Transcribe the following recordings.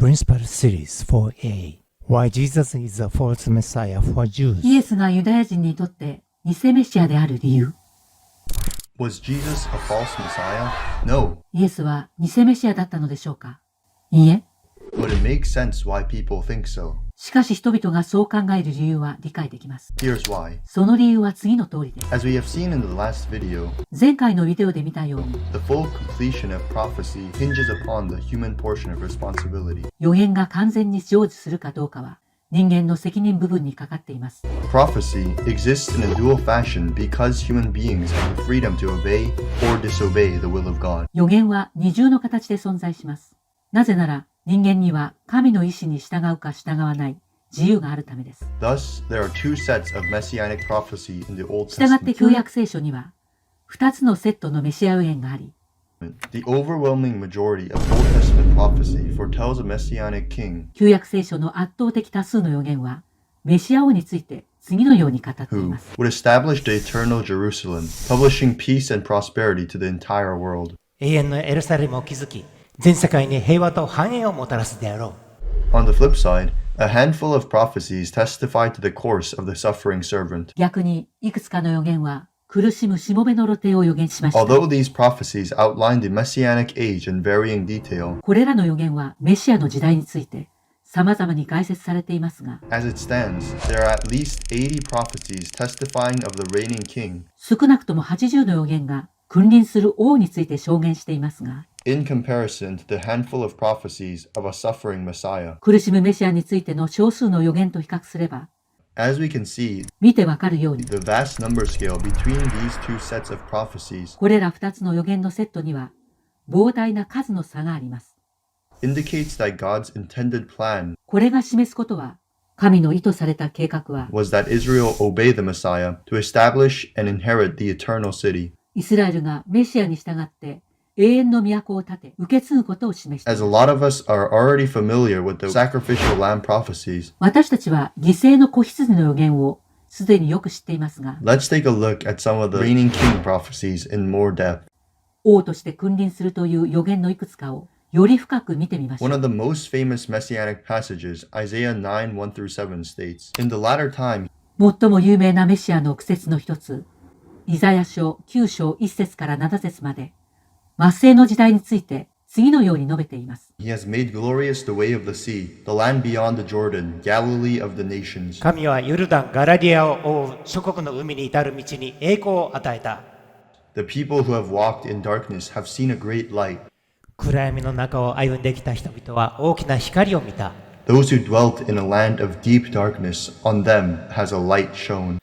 Principal Series 4A Why Jesus is the False Messiah for Jews イエスがユダヤ人にとって偽メシアである理由。 Was Jesus a false Messiah? No. イエスは偽メシアだったのでしょうか？いいえ。 But it makes sense why people think so. しかし人々がそう考える理由は理解できます。 Here's why. その理由は次の通りです。 As we have seen in the last video, 前回のビデオで見たように、 the full completion of prophecy hinges upon the human portion of responsibility. 予言が完全に成就するかどうかは人間の責任部分にかかっています。 Prophecy exists in a dual fashion because human beings have the freedom to obey or disobey the will of God. 予言は二重の形で存在します。なぜなら人間には神の意志に従うか従わない自由があるためです。 Thus, there are two sets of messianic prophecy in the Old したがって Testament. 旧約聖書には2つのセットのメシア予言があり、 The overwhelming majority of Old Testament prophecy foretells a messianic king 旧約聖書の圧倒的多数の予言はメシア王について次のように語ってい who ます。 would establish the eternal Jerusalem, publishing peace and prosperity to the entire world. 永遠のエルサレムを築き、全世界に平和と繁栄をもたらすであろう。 On the flip side, a handful of prophecies testify to the course of the suffering servant. 逆にいくつかの予言は苦しむしもべの露呈を予言しました。 Although these prophecies outline the messianic age in varying detail, これらの予言はメシアの時代について様々に解説されていますが、 as it stands, there are at least 80 prophecies testifying of the reigning king. 少なくとも80の予言が君臨する王について証言していますが、 In comparison to the handful of prophecies of a suffering Messiah, 苦しむメシアについての少数の予言と比較すれば、 as we can see, 見てわかるように、 the vast number scale between these two sets of prophecies これら2つの予言のセットには膨大な数の差があります。 indicates that God's intended plan これが示すことは、神の意図された計画は、 was that Israel obey the Messiah to establish and inherit the eternal city. イスラエルがメシアに従って永遠の都を建て、受け継ぐことを示してい As ま a す。 lot of us are already familiar with the sacrificial lamb prophecies, 私たちは犠牲の子羊の予言をすでによく知っていますが、 let's take a look at some of the reigning king prophecies in more depth. 王として君臨するという予言のいくつかをより深く見てみましょ One う。 of the most famous messianic passages, Isaiah 9, 1 through 7 states, In the latter time, 最も有名なメシアの苦節の一つ、イザヤ書9章1節から7節まで、末世の時代について次のように述べています。 He has made glorious the way of the sea, the land beyond the Jordan, Galilee of the nations. 神はヨルダン、ガラディアを覆う諸国の海に至る道に栄光を与えた。 The people who have walked in darkness have seen a great light. 暗闇の中を歩んできた人々は大きな光を見た。 Those who dwelt in a land of deep darkness, on them has a light shone.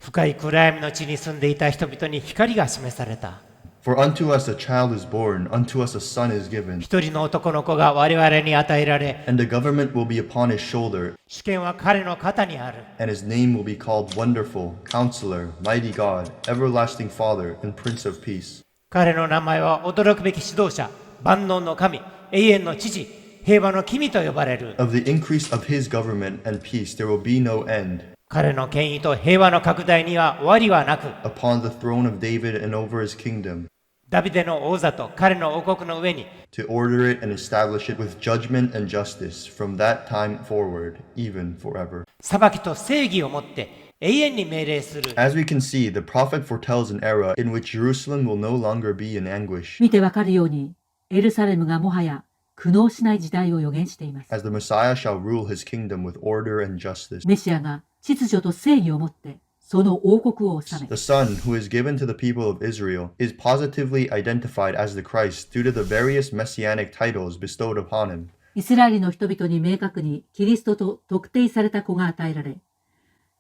深い暗闇の地に住んでいた人々に光が示された。 For unto us a child is born, unto us a son is given, 一人の男の子が我々に与えられ、 and the government will be upon his shoulder, 主権は彼の肩にある。 and his name will be called Wonderful, Counselor, Mighty God, Everlasting Father, and Prince of Peace. 彼の名前は驚くべき指導者、万能の神、永遠の父、平和の君と呼ばれる。 Of the increase of his government and peace there will be no end, 彼の権威と平和の拡大には終わりはなく、 upon the throne of David and over his kingdom, ダビデの王座と彼の王国の上に、 to order it and establish it with judgment and justice from that time forward, even forever. 裁きと正義をもって永遠に命令する。 As we can see, the prophet foretells an era in which Jerusalem will no longer be in anguish, 見てわかるように、エルサレムがもはや苦悩しない時代を予言しています。 as the Messiah shall rule his kingdom with order and justice. メシアが秩序と正義をもってその王国を治め、 The Son, who is given to the people of Israel, is positively identified as the Christ due to the various messianic titles bestowed upon him, イスラエルの人々に明確にキリストと特定された子が与えられ、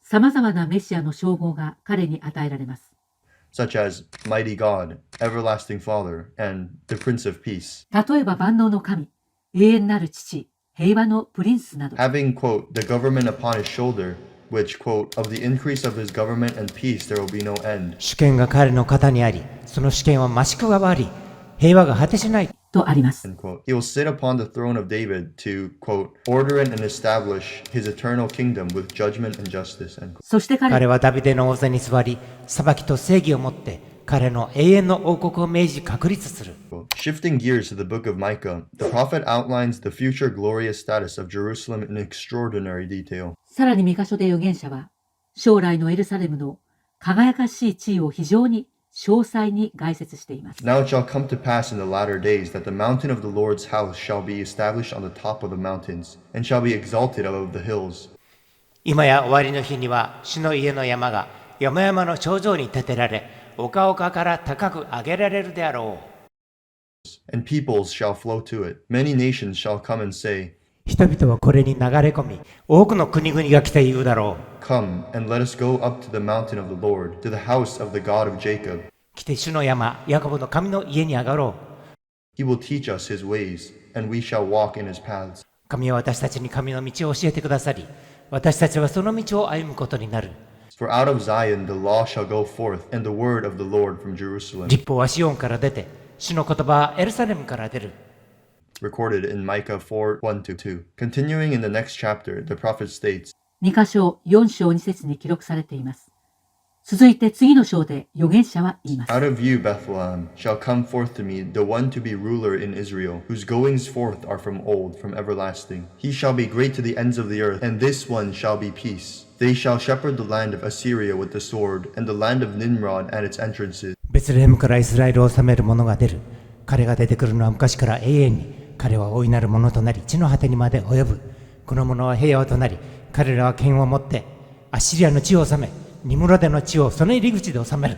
様々なメシアの称号が彼に与えられます。 such as Mighty God, Everlasting Father, and the Prince of Peace. 例えば万能の神、永遠なる父、平和のプリンスなど、 Having, quote, the government upon his shoulder, which, quote, of the increase of his government and peace there will be no end. 主権が彼の肩にあり、その主権は増し加わり、平和が果てしない。とあります。 End quote. He will sit upon the throne of David to, quote, order and establish his eternal kingdom with judgment and justice. End quote. そして彼彼はダビデの王座に座り、裁きと正義をもって彼の永遠の王国を命じ確立する。Shifting gears to the book of Micah, the prophet outlines the future glorious status of Jerusalem in extraordinary detail. さらに御箇所で預言者は、将来のエルサレムの輝かしい地位を非常に詳細に概説しています。Now it shall come to pass in the latter days that the mountain of the Lord's house shall be established on the top of the mountains, and shall be exalted above the hills. 今や終わりの日には、主の家の山が山々の頂上に建てられ、丘々から高く上げられるであろう。And peoples shall flow to it. Many nations shall come and say, 人々はこれに流れ込み、多くの国々が来て言うだろう。Come, and let us go up to the mountain of the Lord, to the house of the God of Jacob. 来て主の山、ヤコブの神の家に上がろう。He will teach us his ways, and we shall walk in his paths. 神は私たちに神の道を教えてくださり、私たちはその道を歩むことになる。For out of Zion the law shall go forth, and the word of the Lord from Jerusalem. 律法はシオンから出て、主の言葉はエルサレムから出る。Recorded in Micah 4:1-2. Continuing in the next chapter, the prophet states, 2箇所4章2節に記録されています。続いて次の章で預言者は言います。Out of you, Bethlehem, shall come forth to me the one to be ruler in Israel, whose goings forth are from old, from everlasting. He shall be great to the ends of the earth, and this one shall be peace. They shall shepherd the land of Assyria with the sword, and the land of Nimrod and its entrances. ベツレヘムからイスラエルを治める者が出る。彼が出てくるのは昔から永遠に。彼は大いなる者となり、地の果てにまで及ぶ。この者は平和となり、彼らは剣を持って、アッシリアの地を治め、ニムロデの地をその入り口で治める。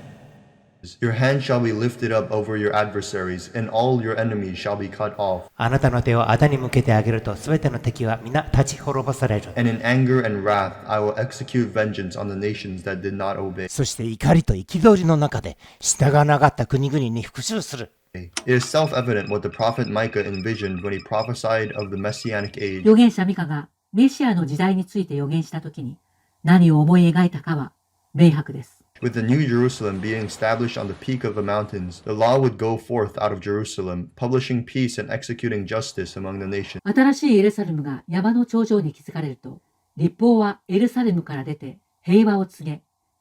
Your hand shall be lifted up over your adversaries, and all your enemies shall be cut off. あなたの手を仇に向けてあげると、すべての敵は皆立ち滅ぼされる。And in anger and wrath I will execute vengeance on the nations that did not obey. そして怒りと憤りの中で、従わなかった国々に復讐する。It is self-evident what the prophet Micah envisioned when he prophesied of the Messianic age. 預言者ミカがメシアの時代について預言したときに何を思い描いたかは明白です。With the New Jerusalem being established on the peak of the mountains, the law would go forth out of Jerusalem, publishing peace and executing justice among the nations. 新しいエルサレムが山の頂上に築かれると、律法はエルサレムから出て平和を告げ、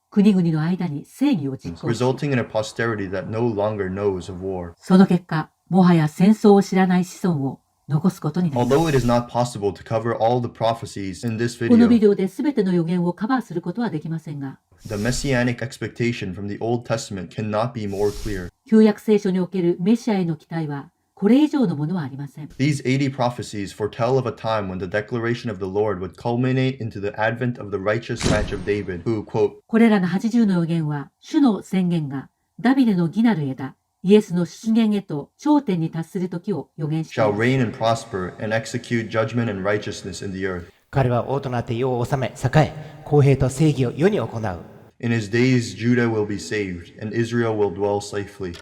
国々の間に正義を実行する。Resulting in a posterity that no longer knows of war. その結果、もはや戦争を知らない子孫を残すことになります。Although it is not possible to cover all the prophecies in this このビ video, デオで全ての予言をカバーすることはできませんが、the messianic expectation from the Old Testament cannot be more clear. 旧約聖書におけるメシアへの期待は、これ以上のものはありません。These 80 prophecies foretell of a time when the declaration of the Lord would culminate into the advent of the righteous branch of David, who, quote, これらの80の予言は、主の宣言がダビデの義なる枝、イエスの出現へと頂点に達する時を予言してい shall ます。 reign and prosper and execute judgment and righteousness in the earth. 彼は王となって世を治め、栄え、公平と正義を世に行う。In his days Judah will be saved, and Israel will dwell safely.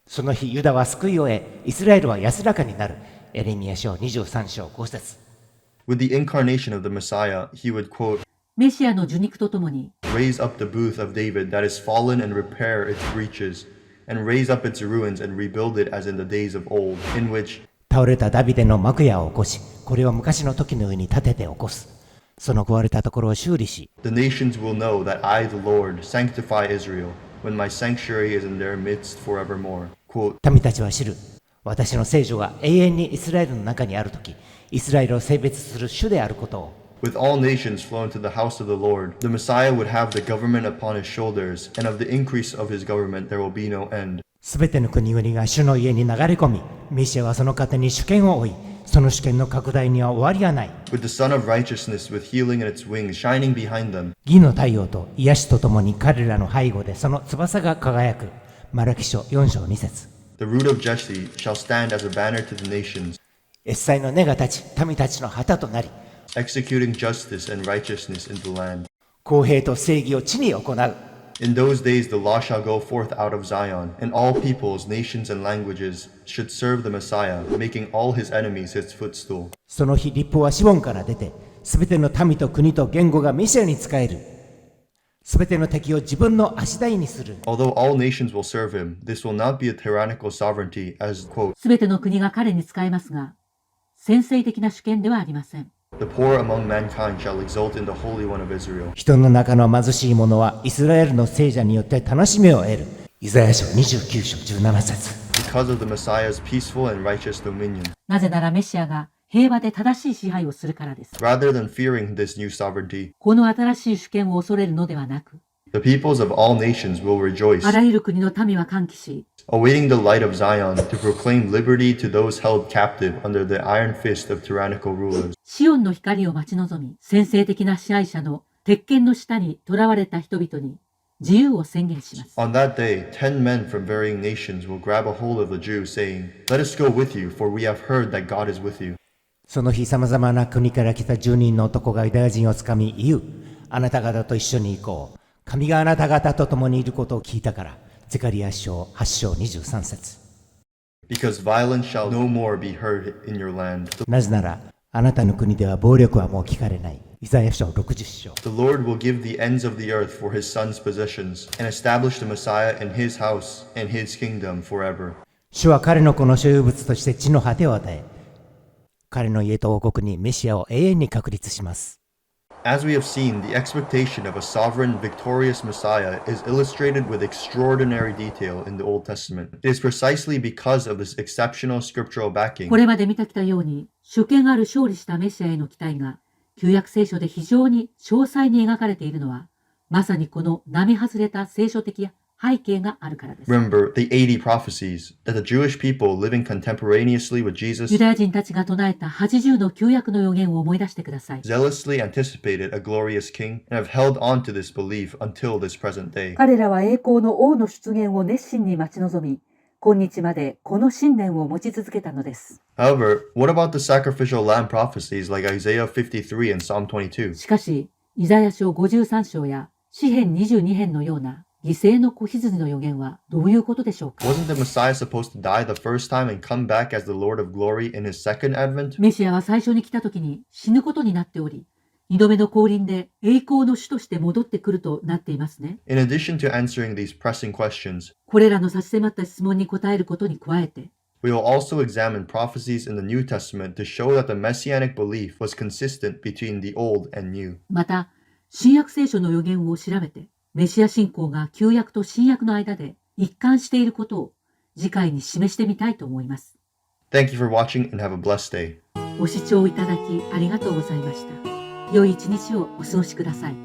その日、ユダは救いを得、イスラエルは安らかになる。エレミヤ書23章5節。With the incarnation of the Messiah, he would, quote, メシアの受肉とともに、 raise up the booth of David that is fallen and repair its breaches, and raise up its ruins and rebuild it as in the days of old, in which 倒れたダビデの幕屋を起こし、これを昔の時の上に立てて起こす。その壊れたところを修理し、 the nations will know that I, the Lord, sanctify Israel, when my sanctuary is in their midst forevermore. Quote, 民たちは知る。私の聖女が永遠にイスラエルの中にあるとき、イスラエルを性別する主であることを。with all nations flown to the house of the Lord, the Messiah would have the government upon his shoulders, and of the increase of his government there will be no end. すべての国々が主の家に流れ込み、メシアはその方に主権を負い、その主権の拡大には終わりがない。With the sun of righteousness with healing in its wings shining behind them, 義の太陽と癒しとともに彼らの背後でその翼が輝く。マラキ書4章2節。the root of Jesse shall stand as a banner to the nations, エッサイの根が立ち、民たちの旗となり、 executing justice and righteousness in the land. 公平と正義を地に行う。In those days the law shall go forth out of Zion, and all peoples, nations, and languages should serve the Messiah, making all his enemies his footstool. その日、律法はシボンから出て、すべての民と国と言語がメシアに仕える。すべての敵を自分の足台にする。Although all nations will serve him, this will not be a tyrannical sovereignty as, quote, すべての国が彼に仕えますが、専制的な主権ではありません。the poor among mankind shall exult in the Holy One of Israel. 人の中の貧しい者はイスラエルの聖者によって楽しみを得る。イザヤ書29章17節 because of the Messiah's peaceful and righteous dominion. なぜならメシアが平和で正しい支配をするからです。Rather than fearing this new sovereignty, この新しい主権を恐れるのではなく、the peoples of all nations will あ rejoice, らゆる国の民は歓喜し、 awaiting the light of Zion to proclaim liberty to those held captive under the iron fist of tyrannical rulers. シオンの光を待ち望み、先制的な支配者の鉄拳の下に囚われた人々に自由を宣言します。 On that day, 10 men from varying nations will grab a hold of the Jews, saying, Let us go with you, for we have heard that God is with you. その日さまざまな国から来た10人の男がユダヤ人をつかみ言う。あなた方と一緒に行こう。神があなた方と共にいることを聞いたから。ゼカリヤ書8章23節 Because violence shall no more be heard in your land. なぜならあなたの国では暴力はもう聞かれない。イザヤ書60章 The Lord will give the ends of the earth for his son's possessions, and establish the Messiah in his house and his kingdom forever. 主は彼の子の所有物として地の果てを与え、彼の家と王国にメシアを永遠に確立します。As we have seen, the expectation of a sovereign, victorious Messiah is illustrated with extraordinary detail in the Old Testament. It is precisely because of this exceptional scriptural backing これまで見てきたように、主権ある勝利したメシアへの期待が、旧約聖書で非常に詳細に描かれているのは、まさにこの並外れた聖書的背景があるからです。 Remember the 80 prophecies that the Jewish people living contemporaneously with Jesus ユダヤ人たちが唱えた80の旧約の予言を思い出してください。 zealously anticipated a glorious king and have held on to this belief until this present day. 彼らは栄光の王の出現を熱心に待ち望み、今日までこの信念を持ち続けたのです。 However, what about the sacrificial lamb prophecies like Isaiah 53 and Psalm 22? しかし、イザヤ書53章や詩編22編のような犠牲の子羊の予言はどういうことでしょうか。 Wasn't the Messiah supposed to die the first time and come back as the Lord of glory in his second advent? メシアは最初に来た時に死ぬことになっており、二度目の降臨で栄光の主として戻ってくるとなっていますね。 In addition to answering these pressing questions, これらの差し迫った質問に答えることに加えて、 we will also examine prophecies in the New Testament to show that the messianic belief was consistent between the old and new. また、新約聖書の予言を調べて、メシア信仰が旧約と新約の間で一貫していることを次回に示してみたいと思います。 Thank you for watching and have a blessed day. ご視聴いただきありがとうございました。良い一日をお過ごしください。